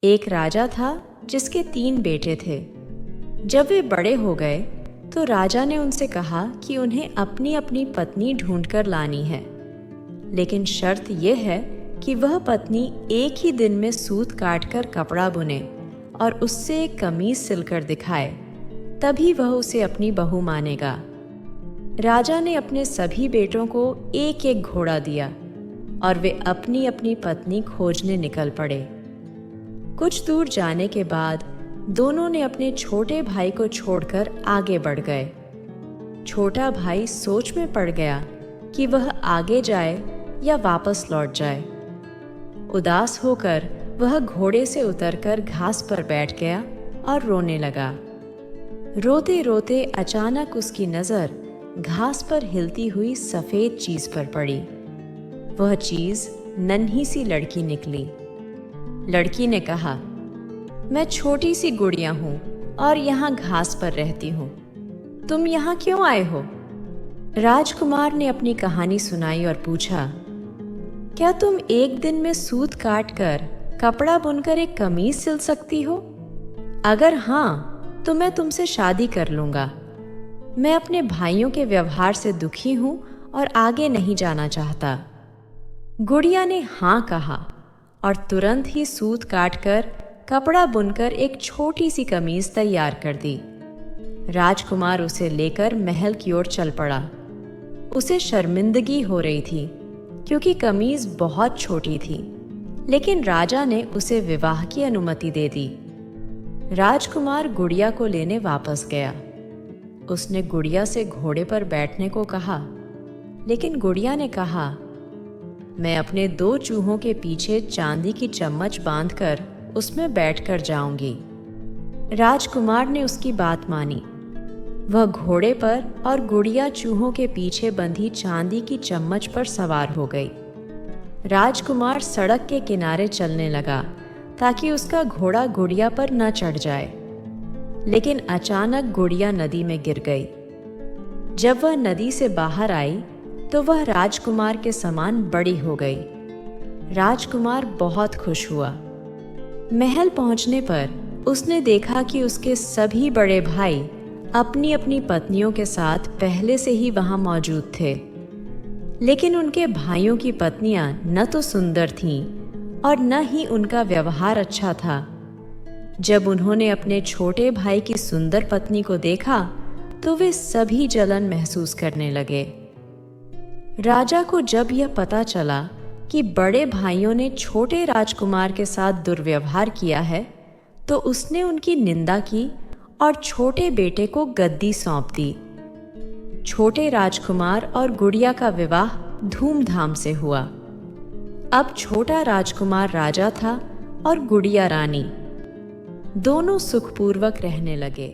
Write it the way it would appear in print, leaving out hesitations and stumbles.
एक राजा था जिसके 3 बेटे थे। जब वे बड़े हो गए तो राजा ने उनसे कहा कि उन्हें अपनी अपनी पत्नी ढूंढकर लानी है, लेकिन शर्त यह है कि वह पत्नी एक ही दिन में सूत काटकर कपड़ा बुने और उससे एक कमीज सिलकर दिखाए, तभी वह उसे अपनी बहू मानेगा। राजा ने अपने सभी बेटों को एक एक घोड़ा दिया और वे अपनी अपनी पत्नी खोजने निकल पड़े। कुछ दूर जाने के बाद दोनों ने अपने छोटे भाई को छोड़कर आगे बढ़ गए। छोटा भाई सोच में पड़ गया कि वह आगे जाए या वापस लौट जाए। उदास होकर वह घोड़े से उतरकर घास पर बैठ गया और रोने लगा। रोते रोते अचानक उसकी नज़र घास पर हिलती हुई सफ़ेद चीज़ पर पड़ी। वह चीज़ नन्ही सी लड़की निकली। लड़की ने कहा, मैं छोटी सी गुड़िया हूँ और यहाँ घास पर रहती हूँ। तुम यहाँ क्यों आए हो? राजकुमार ने अपनी कहानी सुनाई और पूछा, क्या तुम एक दिन में सूत काट कर कपड़ा बुनकर एक कमीज सिल सकती हो? अगर हाँ, तो मैं तुमसे शादी कर लूँगा। मैं अपने भाइयों के व्यवहार से दुखी हूँ और आगे नहीं जाना चाहता। गुड़िया ने हाँ कहा और तुरंत ही सूत काटकर कपड़ा बुनकर एक छोटी सी कमीज तैयार कर दी। राजकुमार उसे लेकर महल की ओर चल पड़ा। उसे शर्मिंदगी हो रही थी क्योंकि कमीज बहुत छोटी थी, लेकिन राजा ने उसे विवाह की अनुमति दे दी। राजकुमार गुड़िया को लेने वापस गया। उसने गुड़िया से घोड़े पर बैठने को कहा, लेकिन गुड़िया ने कहा, मैं अपने 2 चूहों के पीछे चांदी की चम्मच बांधकर उसमें बैठकर जाऊंगी। राजकुमार ने उसकी बात मानी। वह घोड़े पर और गुड़िया चूहों के पीछे बंधी चांदी की चम्मच पर सवार हो गई। राजकुमार सड़क के किनारे चलने लगा ताकि उसका घोड़ा गुड़िया पर न चढ़ जाए, लेकिन अचानक गुड़िया नदी में गिर गई। जब वह नदी से बाहर आई तो वह राजकुमार के समान बड़ी हो गई। राजकुमार बहुत खुश हुआ। महल पहुंचने पर उसने देखा कि उसके सभी बड़े भाई अपनी अपनी पत्नियों के साथ पहले से ही वहां मौजूद थे, लेकिन उनके भाइयों की पत्नियां न तो सुंदर थीं और न ही उनका व्यवहार अच्छा था। जब उन्होंने अपने छोटे भाई की सुंदर पत्नी को देखा तो वे सभी जलन महसूस करने लगे। राजा को जब यह पता चला कि बड़े भाइयों ने छोटे राजकुमार के साथ दुर्व्यवहार किया है, तो उसने उनकी निंदा की और छोटे बेटे को गद्दी सौंप दी। छोटे राजकुमार और गुड़िया का विवाह धूमधाम से हुआ। अब छोटा राजकुमार राजा था और गुड़िया रानी। दोनों सुखपूर्वक रहने लगे।